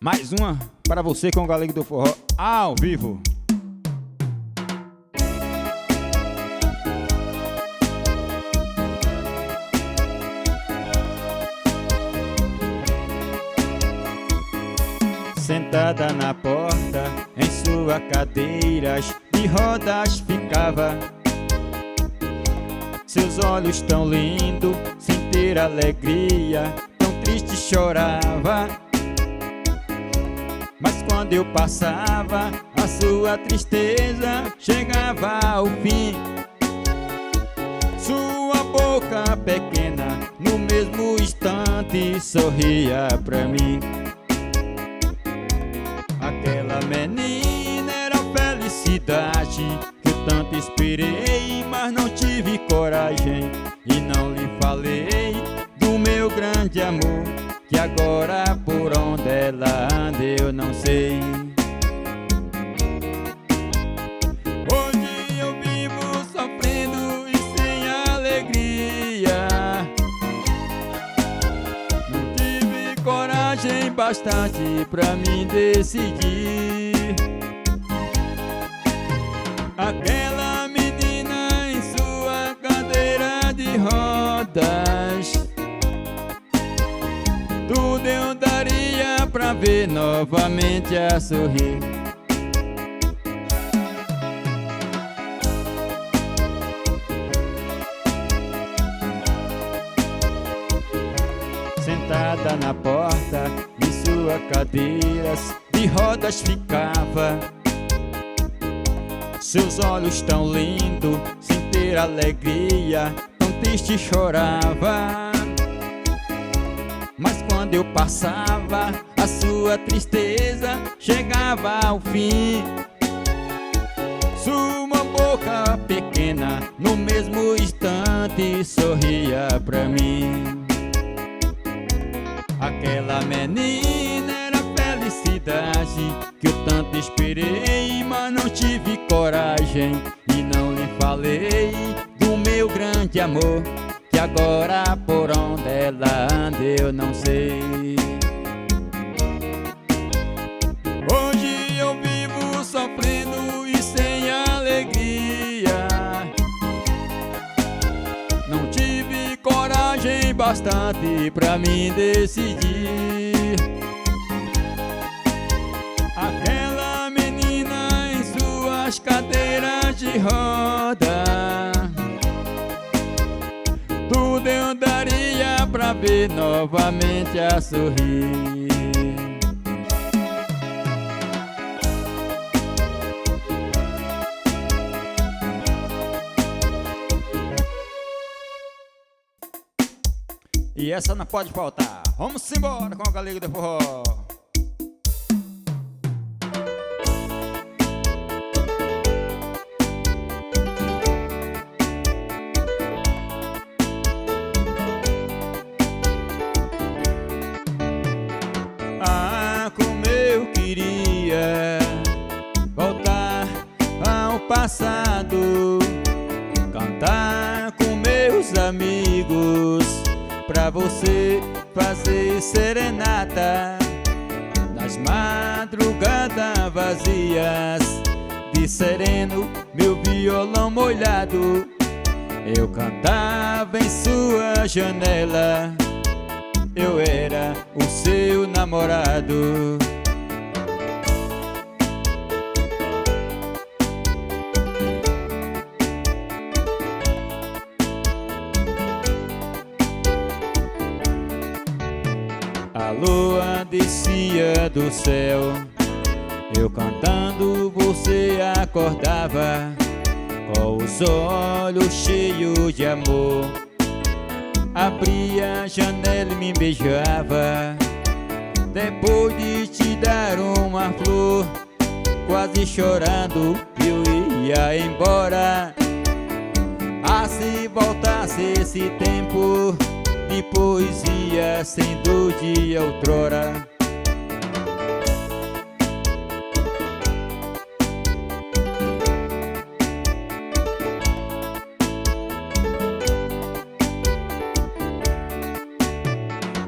Mais uma para você com o Galego do Forró ao vivo. Sentada na porta, em sua cadeira de rodas ficava. Seus olhos tão lindos, sem ter alegria, tão triste chorava. Mas quando eu passava, a sua tristeza chegava ao fim. Sua boca pequena, no mesmo instante, sorria pra mim. Aquela menina era felicidade que eu tanto esperei, mas não tive coragem e não lhe falei do meu grande amor, que agora por onde ela anda eu não sei. Hoje eu vivo sofrendo e sem alegria. Não tive coragem bastante pra me decidir. Aquela menina em sua cadeira de rodas, tudo eu daria pra ver novamente a sorrir. Sentada na porta, em sua cadeira de rodas ficava. Seus olhos tão lindos, sem ter alegria, tão triste chorava. Mas quando eu passava, a sua tristeza chegava ao fim. Sua boca pequena, no mesmo instante, sorria pra mim. Aquela menina era felicidade que eu tanto esperei, mas não tive coragem e não lhe falei do meu grande amor, que agora por onde ela anda eu não sei. Hoje eu vivo sofrendo e sem alegria. Não tive coragem bastante pra me decidir. Aquela menina em suas cadeiras de roda, tudo eu daria pra ver novamente a sorrir. E essa não pode faltar. Vamos embora com o Galego do Forró. Ah, como eu queria voltar ao passado, cantar com meus amigos, pra você fazer serenata nas madrugadas vazias, de sereno meu violão molhado, eu cantava em sua janela. Eu era o seu namorado. A lua descia do céu, eu cantando você acordava, com os olhos cheios de amor. Abria a janela e me beijava. Depois de te dar uma flor, quase chorando eu ia embora. Ah, se voltasse esse tempo de poesia sem dor de outrora.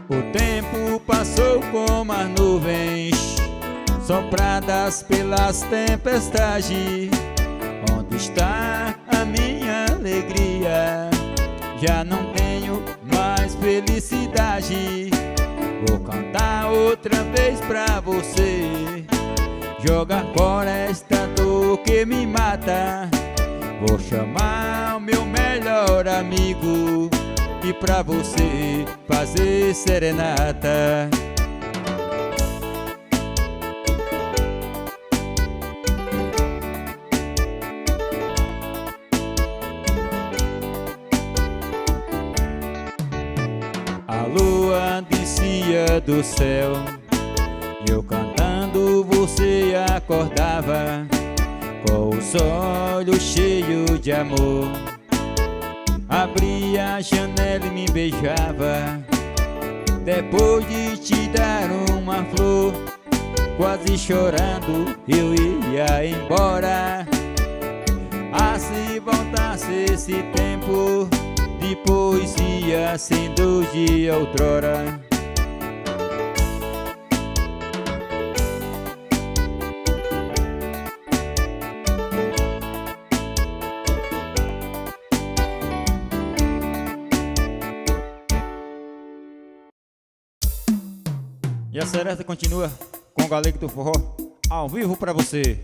O tempo passou como as nuvens sopradas pelas tempestades. Onde está a minha alegria? Já não tenho mais felicidade. Vou cantar outra vez pra você, jogar fora esta dor que me mata. Vou chamar o meu melhor amigo e pra você fazer serenata. A lua descia do céu e eu cantando você acordava, com os olhos cheios de amor. Abria a janela e me beijava, depois de te dar uma flor. Quase chorando eu ia embora. Ah, se voltasse esse tempo de poesia sendo de outrora. E a seresta continua com o Galego do Forró ao vivo pra você.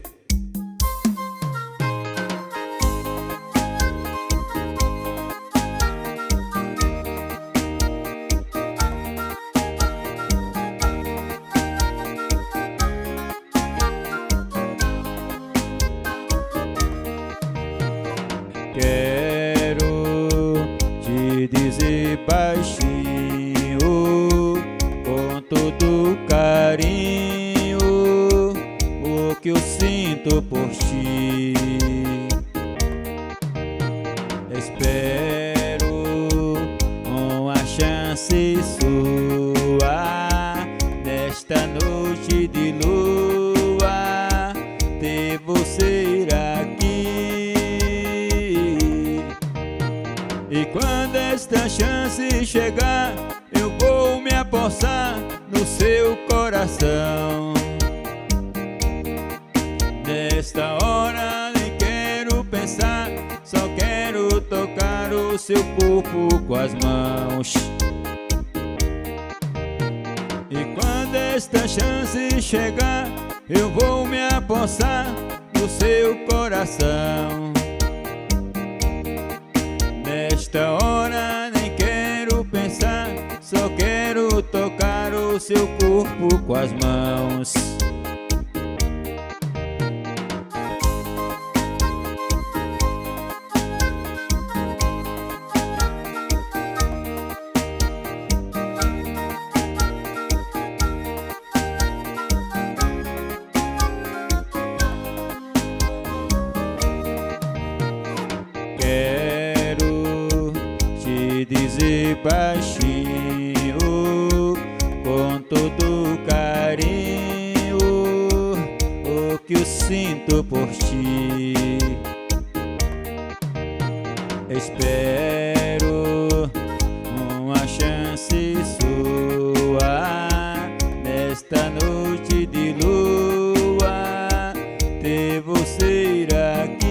Quero te dizer baixinho, com todo carinho, o que eu sinto por ti. Espero uma chance sua nesta noite de lua, ter você aqui. E quando esta chance chegar, eu vou me apossar no seu coração. Nesta hora nem quero pensar, só quero tocar o seu corpo com as mãos. E quando esta chance chegar, eu vou me apossar no seu coração. Nesta hora nem quero pensar, só quero tocar o seu corpo com as mãos. Quero te dizer baixinho, com todo carinho, o que eu sinto por ti. Espero uma chance sua nesta noite de lua, ter você aqui.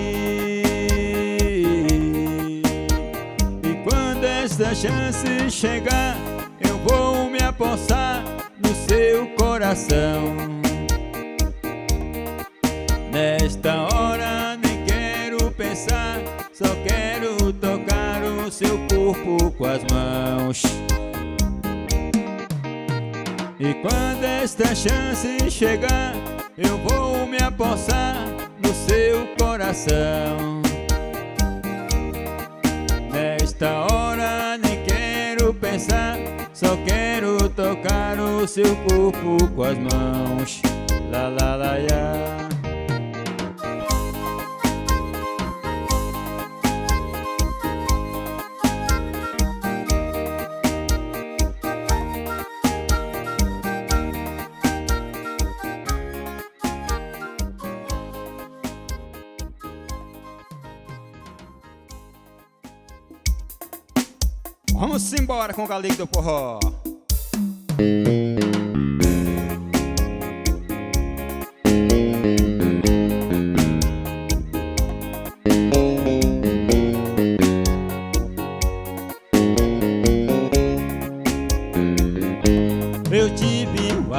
Esta chance chegar, eu vou me apossar no seu coração. Nesta hora nem quero pensar, só quero tocar o seu corpo com as mãos. E quando esta chance chegar, eu vou me apossar no seu coração. Nesta hora nem quero pensar, só quero tocar o seu corpo com as mãos. La la la ya. Vamos embora com o Galego do Forró. tive um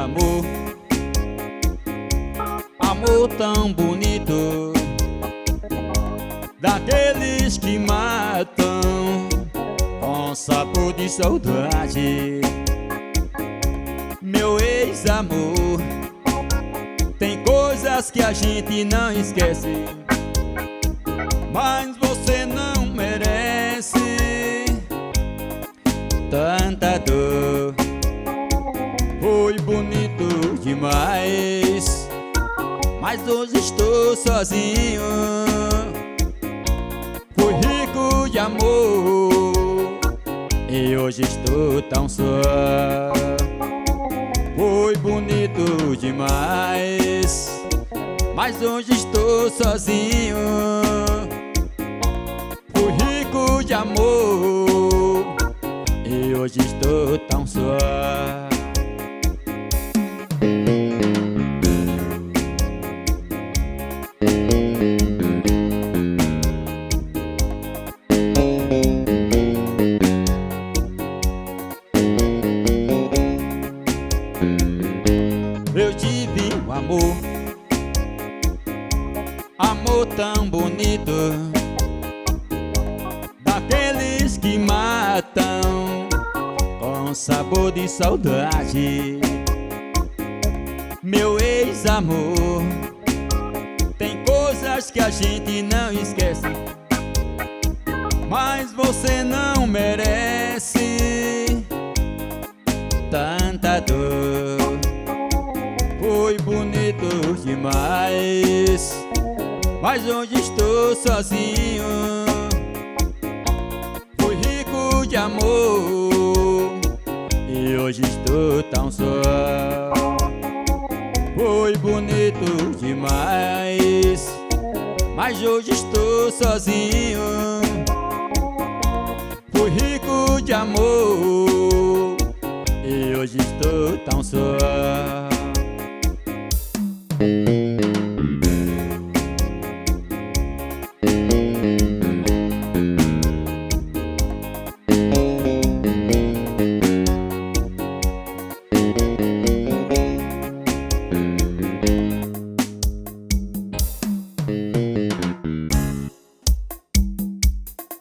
amor tão bonito, daqueles que matam com sabor de saudade. Meu ex-amor, tem coisas que a gente não esquece, mas você não merece tanta dor. Foi bonito demais, mas hoje estou sozinho. Fui rico de amor e hoje estou tão só. Foi bonito demais, mas hoje estou sozinho. Fui rico de amor e hoje estou tão só. Eu tive um amor tão bonito, daqueles que matam com sabor de saudade. Meu ex-amor, tem coisas que a gente não esquece, mas você não merece tanta dor. Foi bonito demais, mas hoje estou sozinho. Fui rico de amor e hoje estou tão só. Foi bonito demais, mas hoje estou sozinho. Fui rico de amor e hoje estou tão só.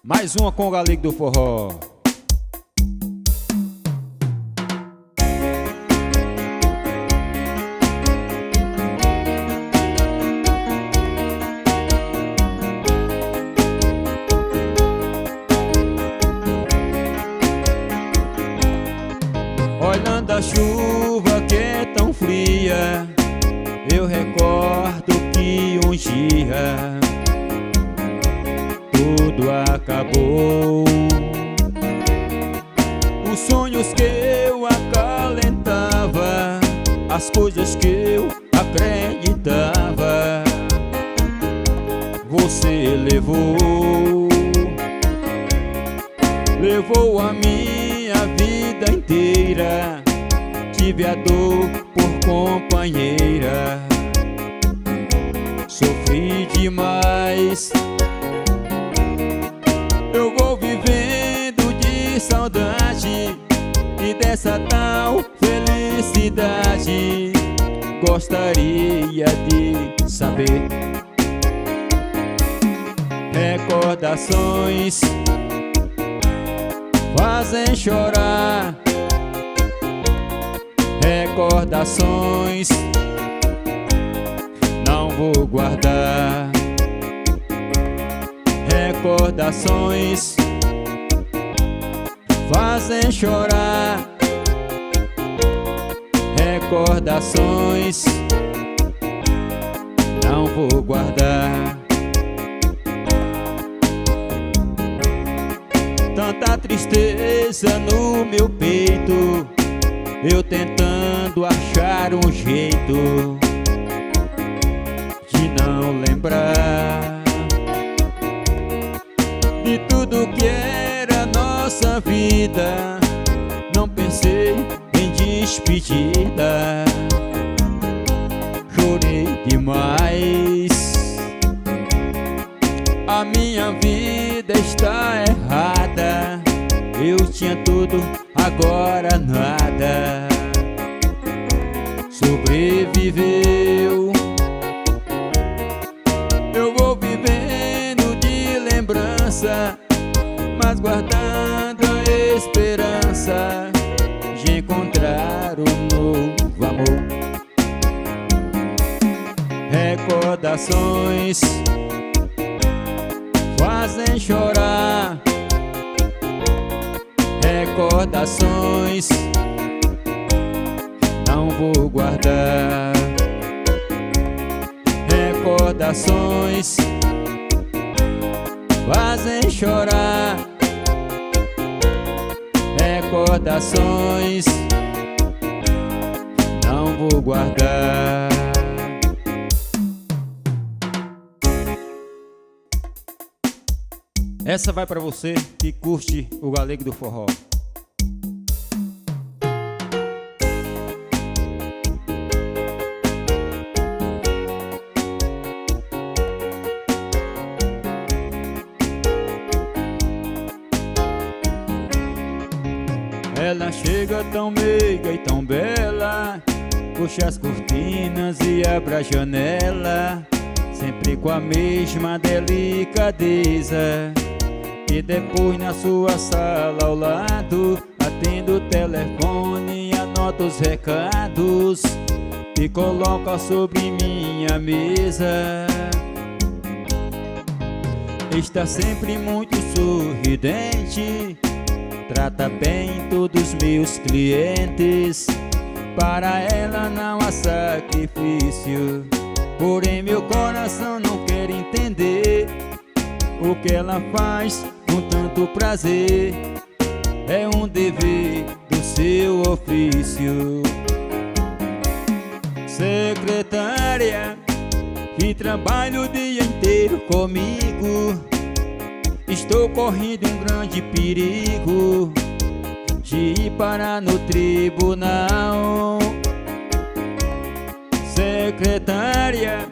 Mais uma com o Galique do Forró. Olhando a chuva que é tão fria, eu recordo que um dia tudo acabou. Os sonhos que eu acalentava, as coisas que eu acreditava, você levou a minha vida inteira. Tive a dor por companheira, sofri demais. Eu vou vivendo de saudade e dessa tal felicidade. Gostaria de saber. Recordações fazem chorar. Recordações não vou guardar. Recordações fazem chorar. Recordações não vou guardar. Tanta tristeza no meu peito, eu tentando achar um jeito de não lembrar de tudo que era nossa vida. Não pensei em despedida, chorei demais. A minha vida está errada, eu tinha tudo, agora nada. sobreviveu. Eu vou vivendo de lembrança, mas guardando a esperança de encontrar um novo amor. Recordações fazem chorar, recordações não vou guardar. Recordações fazem chorar, recordações não vou guardar. Essa vai pra você que curte o Galego do Forró. Ela chega tão meiga e tão bela, puxa as cortinas e abre a janela, sempre com a mesma delicadeza. E depois na sua sala ao lado, atende o telefone, anota os recados e coloca sobre minha mesa. Está sempre muito sorridente, trata bem todos os meus clientes. Para ela não há sacrifício, porém meu coração não quer entender o que ela faz com tanto prazer. É um dever do seu ofício. Secretária, que trabalha o dia inteiro comigo, estou correndo um grande perigo de ir parar no tribunal. Secretária,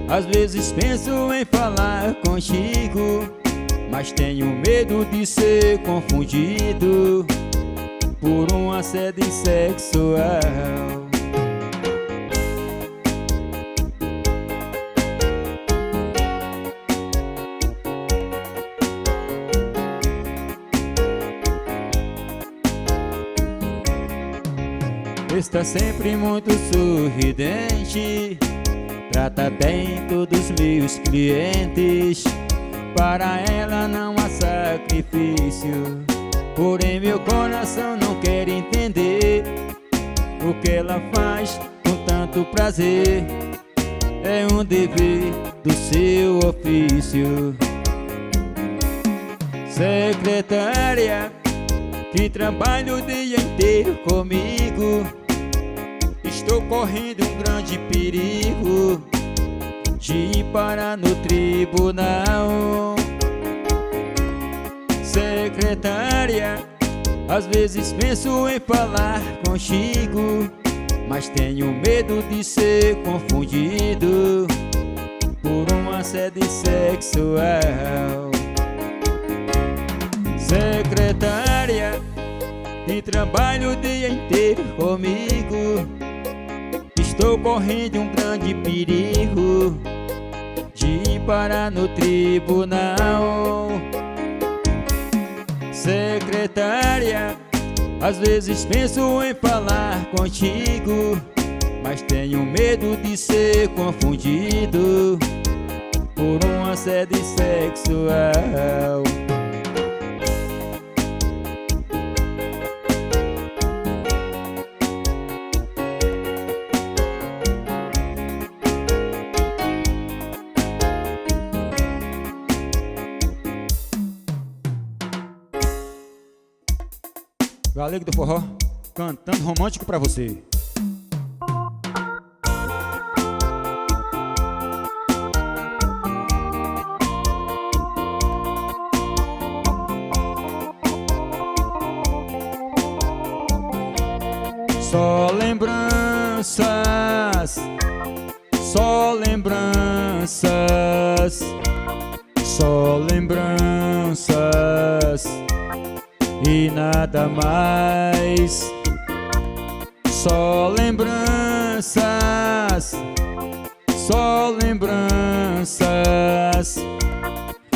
às vezes penso em falar contigo, mas tenho medo de ser confundido por um assédio sexual. Está sempre muito sorridente, trata bem todos os meus clientes. Para ela não há sacrifício, porém meu coração não quer entender o que ela faz com tanto prazer. É um dever do seu ofício. Secretária, que trabalha o dia inteiro comigo, estou correndo um grande perigo de ir parar no tribunal. Secretária, às vezes penso em falar contigo, mas tenho medo de ser confundido por um assédio sexual. Secretária, que trabalha o dia inteiro comigo, estou correndo um grande perigo de ir parar no tribunal. Secretária, às vezes penso em falar contigo, mas tenho medo de ser confundido por um assédio sexual. Galego do Forró, cantando romântico pra você. Só lembranças, só lembranças, só lembranças e nada mais. Só lembranças, lembranças, só lembranças,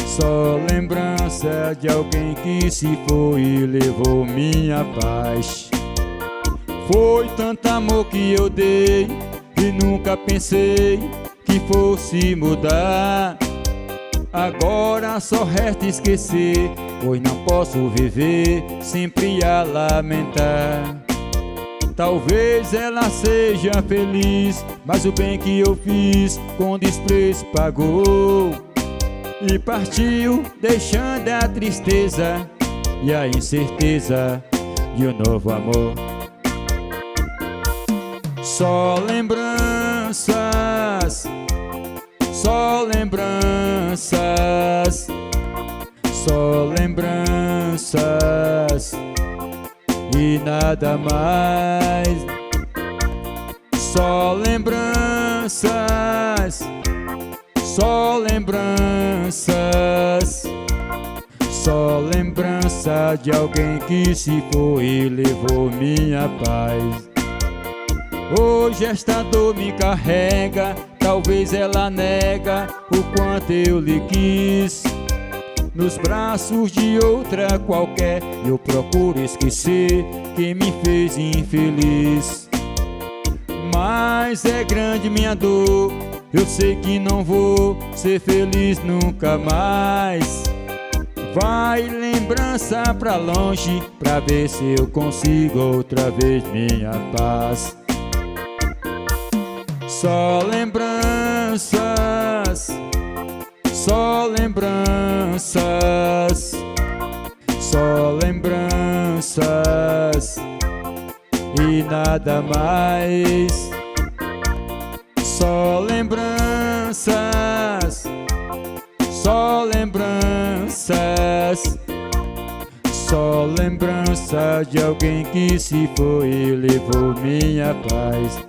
só lembrança de alguém que se foi e levou minha paz. Foi tanto amor que eu dei e nunca pensei que fosse mudar. Agora só resta esquecer, pois não posso viver sempre a lamentar. Talvez ela seja feliz, mas o bem que eu fiz com desprezo pagou e partiu, deixando a tristeza e a incerteza de um novo amor. Só lembranças, só lembranças, só lembranças e nada mais. Só lembranças, só lembranças, só lembrança de alguém que se foi e levou minha paz. Hoje esta dor me carrega, talvez ela nega o quanto eu lhe quis. Nos braços de outra qualquer eu procuro esquecer quem me fez infeliz. Mas é grande minha dor, eu sei que não vou ser feliz nunca mais. Vai lembrança pra longe, pra ver se eu consigo outra vez minha paz. Só lembranças, só lembranças, só lembranças e nada mais. Só lembranças, só lembranças, só lembrança de alguém que se foi e levou minha paz.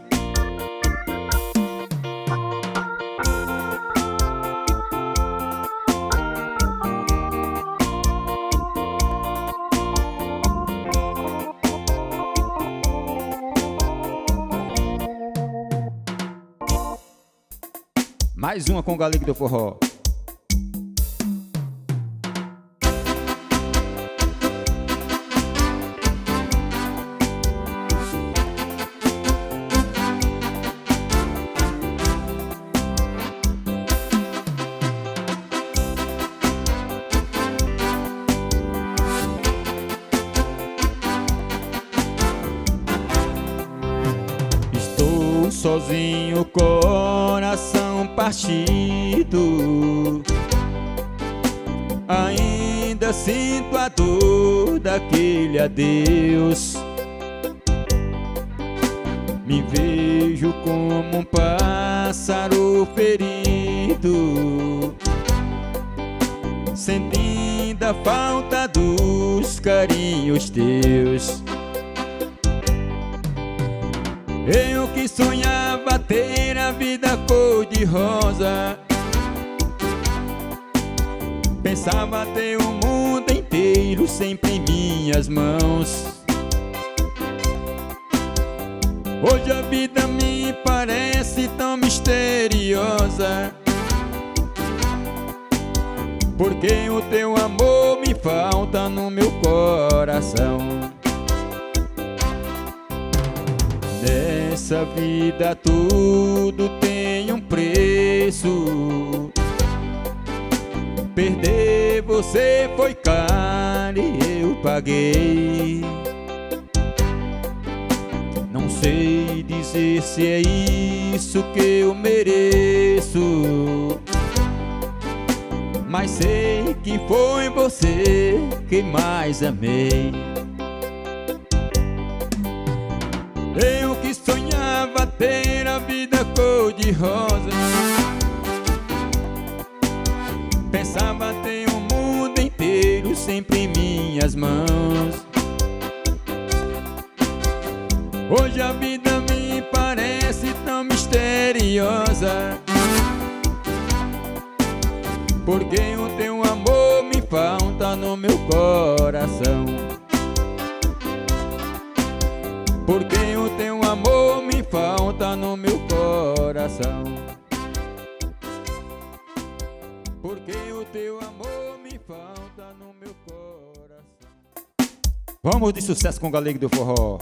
Mais uma com o Galique do Forró. Estou sozinho, coração partido, ainda sinto a dor daquele adeus. Me vejo como um pássaro ferido, sentindo a falta dos carinhos teus. Eu que sonhava ter a vida cor-de-rosa, pensava ter o mundo inteiro sempre em minhas mãos. Hoje a vida me parece tão misteriosa, porque o teu amor me falta no meu coração. Nessa vida tudo tem um preço, perder você foi caro e eu paguei. Não sei dizer se é isso que eu mereço, mas sei que foi você que mais amei. Eu que sonhava ter a vida cor-de-rosa, pensava ter o mundo inteiro sempre em minhas mãos. Hoje a vida me parece tão misteriosa, porque o teu amor me falta no meu coração. Porque o teu amor me falta no coração, porque o teu amor me falta no meu coração. Vamos de sucesso com o Galego do Forró.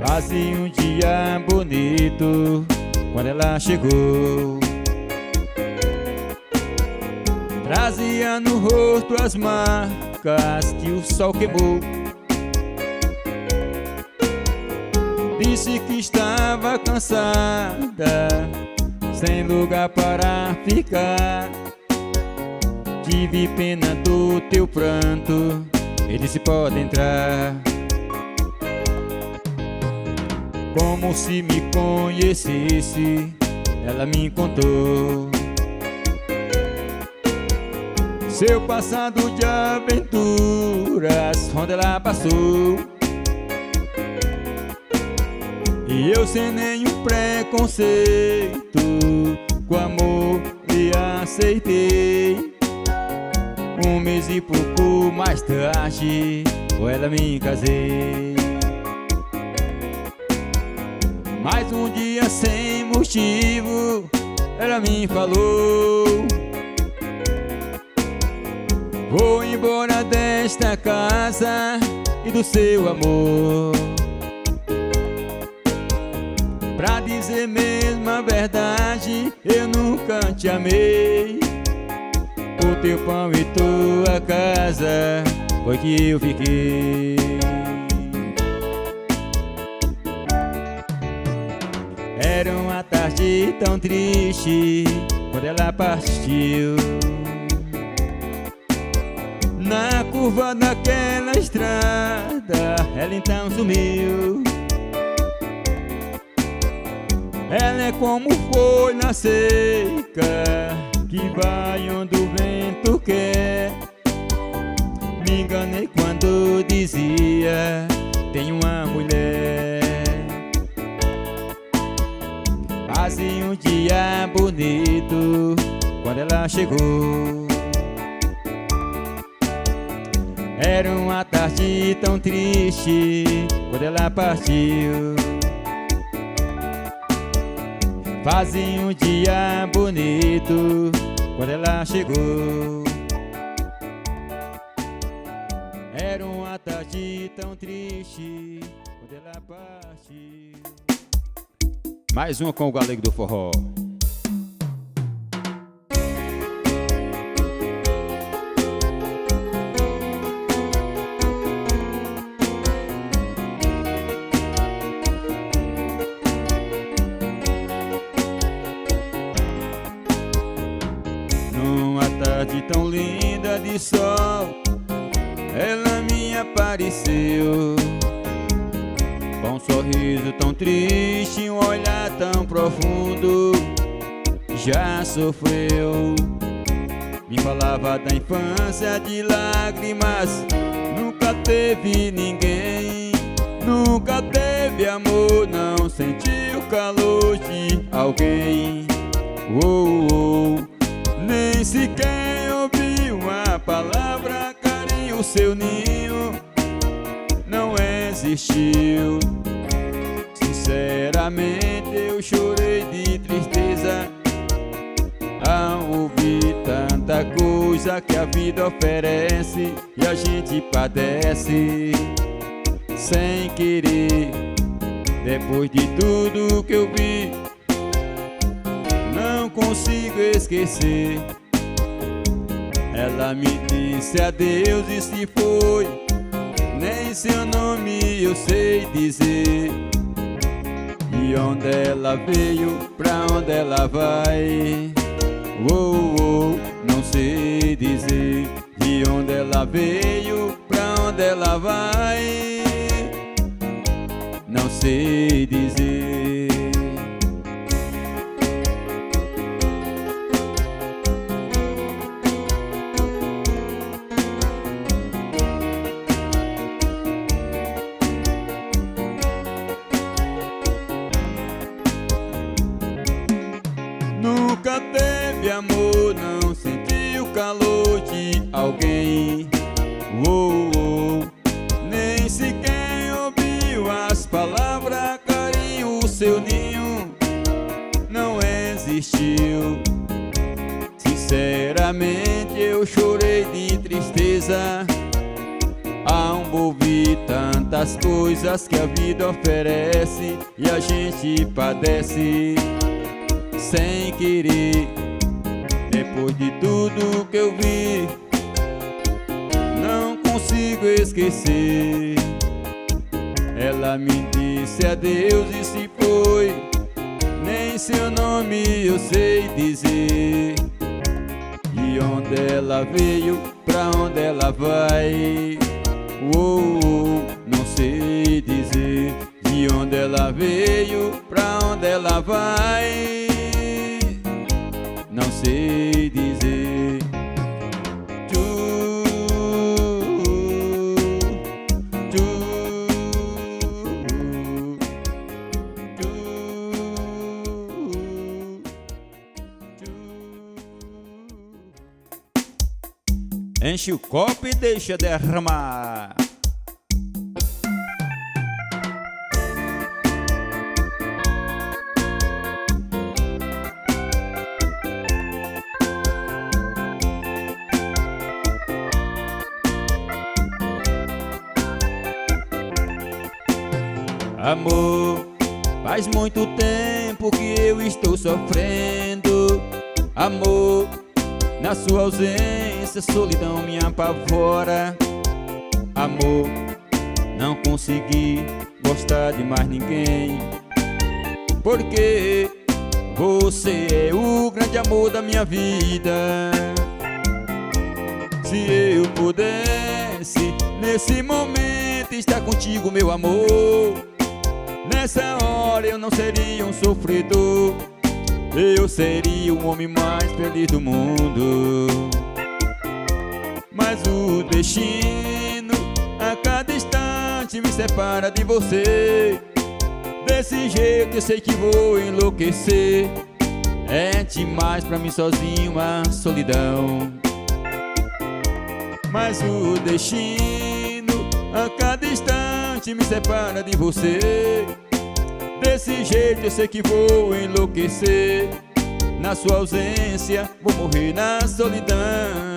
Fazia um dia bonito quando ela chegou, trazia no rosto as marcas que o sol queimou. Disse que estava cansada, sem lugar para ficar. Tive pena do teu pranto, ele disse pode entrar. Como se me conhecesse, ela me contou seu passado de aventuras, onde ela passou. E eu sem nenhum preconceito, com amor lhe aceitei. Um mês e pouco mais tarde, com ela me casei. Mais um dia sem motivo, ela me falou: vou embora desta casa e do seu amor. Pra dizer mesmo a verdade, eu nunca te amei. O teu pão e tua casa foi que eu fiquei. Era uma tarde tão triste quando ela partiu. Na curva daquela estrada, ela então sumiu. Ela é como foi na seca, que vai onde o vento quer. Me enganei quando dizia, tem uma mulher. Fazia um dia bonito quando ela chegou. Era uma tarde tão triste quando ela partiu. Fazia um dia bonito quando ela chegou. Era uma tarde tão triste quando ela partiu. Mais uma com o Galego do Forró. Numa tarde tão linda de sol, ela me apareceu, com um sorriso tão triste, um olhar tão profundo. Já sofreu, me falava da infância de lágrimas. Nunca teve ninguém, nunca teve amor, não sentiu o calor de alguém. Nem sequer ouviu uma palavra, carinho, seu ninho não existiu. Sinceramente eu chorei de tristeza ao ouvir tanta coisa que a vida oferece e a gente padece sem querer. Depois de tudo que eu vi, não consigo esquecer. Ela me disse adeus e se foi, nem seu nome eu sei dizer. De onde ela veio, pra onde ela vai, não sei dizer. De onde ela veio, pra onde ela vai, não sei dizer. nunca teve amor, não sentiu o calor de alguém. Nem sequer ouviu as palavras, carinho, o seu ninho não existiu. Sinceramente eu chorei de tristeza ao ouvir tantas coisas que a vida oferece e a gente padece sem querer. Depois de tudo que eu vi, não consigo esquecer. Ela me disse adeus e se foi, nem seu nome eu sei dizer. De onde ela veio, pra onde ela vai, não sei dizer. De onde ela veio, pra onde ela vai, não sei dizer. Enche o copo e deixa derramar. Amor, faz muito tempo que eu estou sofrendo. Amor, na sua ausência, solidão me apavora. Amor, não consegui gostar de mais ninguém, porque você é o grande amor da minha vida. Se eu pudesse, nesse momento, estar contigo, meu amor, nessa hora eu não seria um sofredor, eu seria o homem mais feliz do mundo. Mas o destino a cada instante me separa de você. Desse jeito eu sei que vou enlouquecer. É demais pra mim sozinho a solidão. Mas o destino a cada instante me separa de você. Desse jeito eu sei que vou enlouquecer. Na sua ausência vou morrer na solidão.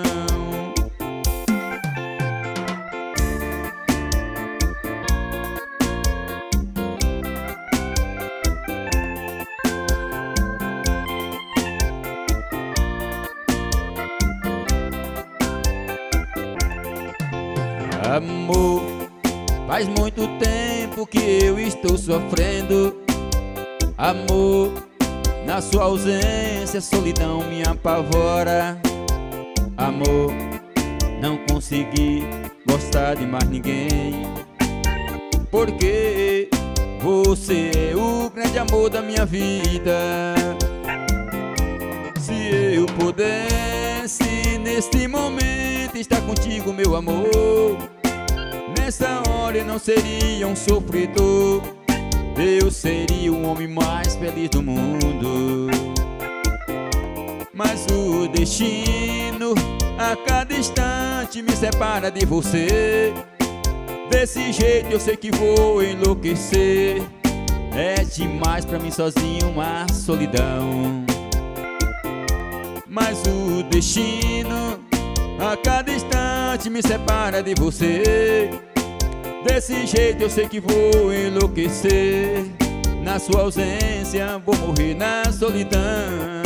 Amor, faz muito tempo que eu estou sofrendo. Amor, na sua ausência, a solidão me apavora. Amor, não consegui gostar de mais ninguém, porque você é o grande amor da minha vida. Se eu pudesse, neste momento, estar contigo, meu amor, nessa hora eu não seria um sofredor, eu seria o homem mais feliz do mundo. Mas o destino a cada instante me separa de você. Desse jeito eu sei que vou enlouquecer. É demais pra mim sozinho uma solidão. Mas o destino a cada instante me separa de você. Desse jeito eu sei que vou enlouquecer. Na sua ausência vou morrer na solidão.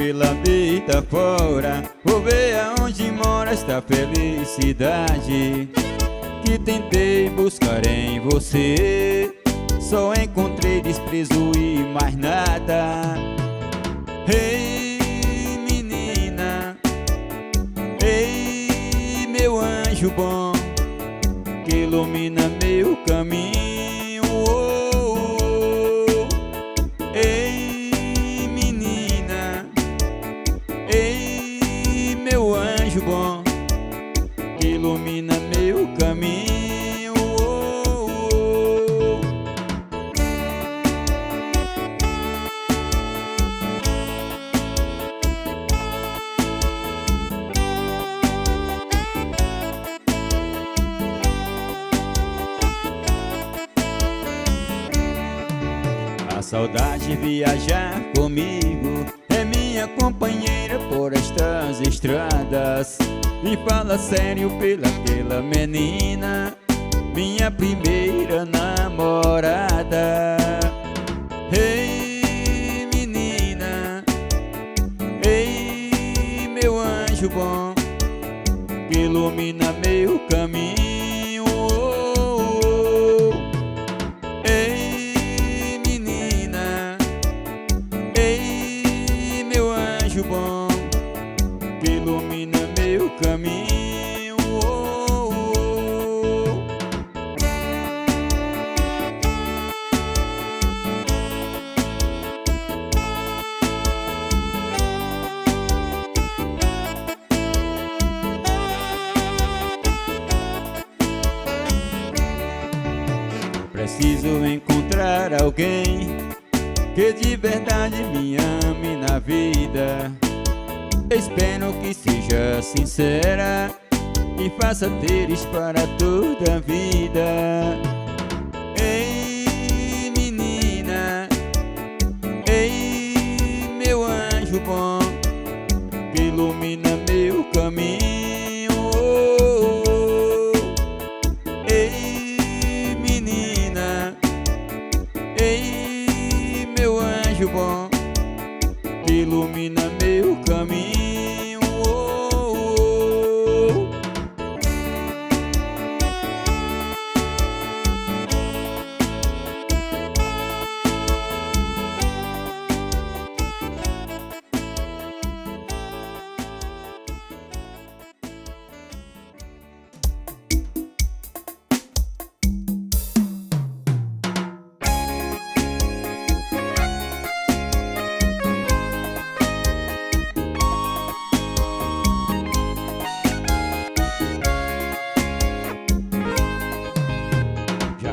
pela vida fora. Vou ver aonde mora esta felicidade que tentei buscar em você. Só encontrei desprezo e mais nada. Ei, menina, ei, meu anjo bom, que ilumina meu caminho. Oh, oh. Ei, menina, ei, meu anjo bom, que ilumina meu caminho. Oh, oh. A saudade viajar comigo, é minha companheira por estas estradas. Me fala sério pela menina, minha primeira namorada. Ei, menina, ei, meu anjo bom, que ilumina meu caminho. Oh, oh. Ei, menina, ei, meu anjo bom, que ilumina meu caminho. Oh, oh. Preciso encontrar alguém que de verdade me ame na vida. Espero que seja sincera e faça teres para toda a vida. Ei, menina, ei, meu anjo bom, que ilumina meu caminho. Oh, oh. Ei, menina, ei, meu anjo bom, que ilumina meu caminho.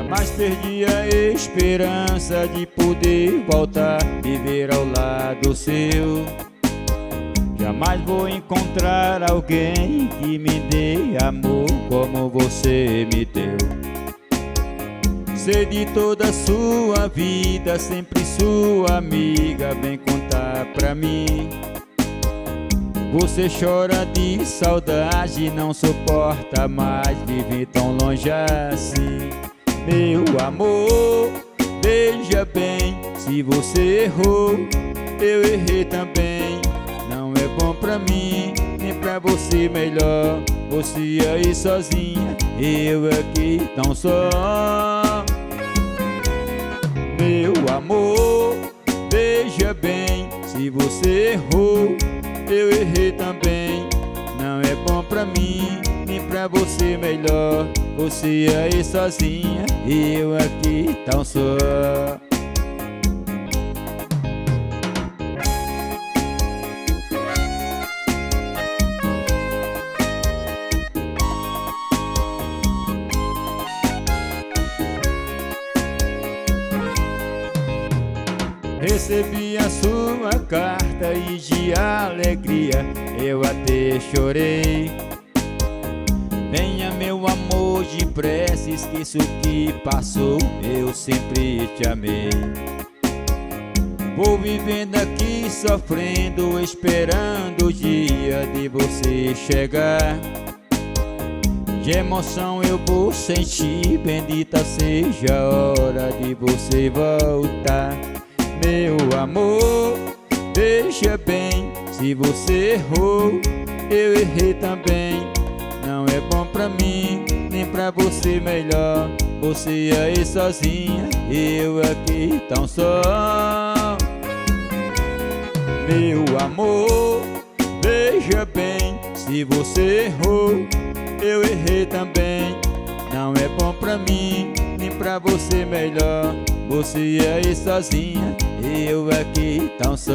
Mas perdi a esperança de poder voltar, viver ao lado seu. Jamais vou encontrar alguém que me dê amor como você me deu. Sei de toda a sua vida, sempre sua amiga, vem contar pra mim. Você chora de saudade, não suporta mais viver tão longe assim. Meu amor, veja bem, se você errou, eu errei também. Não é bom pra mim, nem pra você melhor. Você aí sozinha, eu aqui tão só. Meu amor, veja bem, se você errou, eu errei também. Não é bom pra mim, nem pra você melhor. Você aí sozinha, eu aqui tão só. Recebi a sua carta e de alegria eu até chorei. Venha meu amor, depressa, esqueça o que passou, eu sempre te amei. Vou vivendo aqui sofrendo, esperando o dia de você chegar. De emoção eu vou sentir, bendita seja a hora de você voltar. Meu amor, veja bem, Se você errou, eu errei também. Não é bom pra mim, nem pra você melhor. Você aí sozinha, eu aqui tão só. Meu amor, veja bem, se você errou, eu errei também. Não é bom pra mim, nem pra você melhor. Você aí sozinha, eu aqui tão só.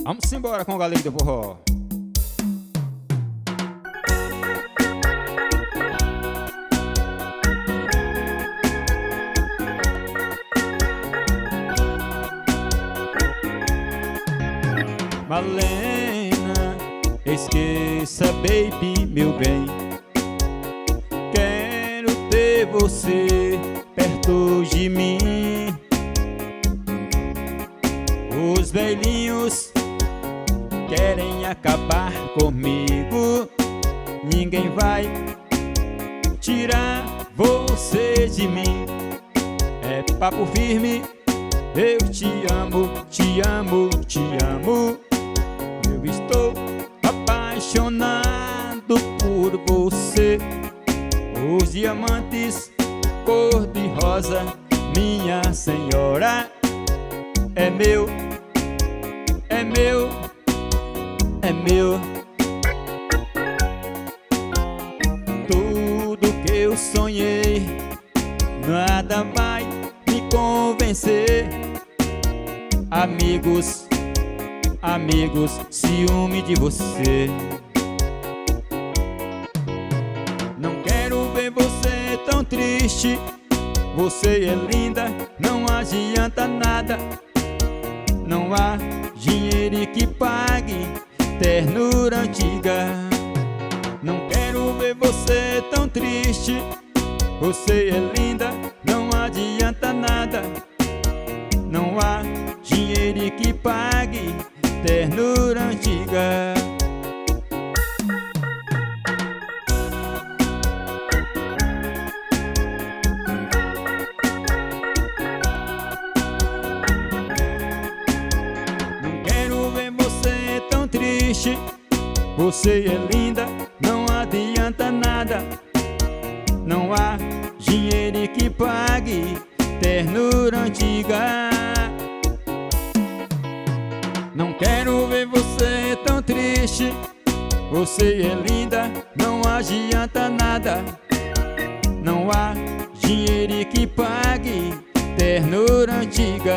Vamos embora com o Galinho do Forró. Malena, esqueça, baby, meu bem. Quero ter você perto de mim. Os velhinhos querem acabar comigo. Ninguém vai tirar você de mim. É papo firme, eu te amo, te amo, te amo. Eu estou apaixonado por você. Os diamantes cor de rosa, minha senhora, é meu, é meu, é meu. Tudo que eu sonhei, nada vai me convencer. Amigos, amigos, ciúme de você. Não quero ver você tão triste. Você é linda, não adianta nada. Não há dinheiro que pague ternura antiga. Não quero ver você tão triste. Você é linda, não adianta nada. Não há dinheiro que pague ternura antiga. Não quero ver você tão triste. Você é linda, não adianta nada. Não há dinheiro que pague ternura antiga. Não quero ver você tão triste. Você é linda, não adianta nada. Não há dinheiro que pague ternura antiga.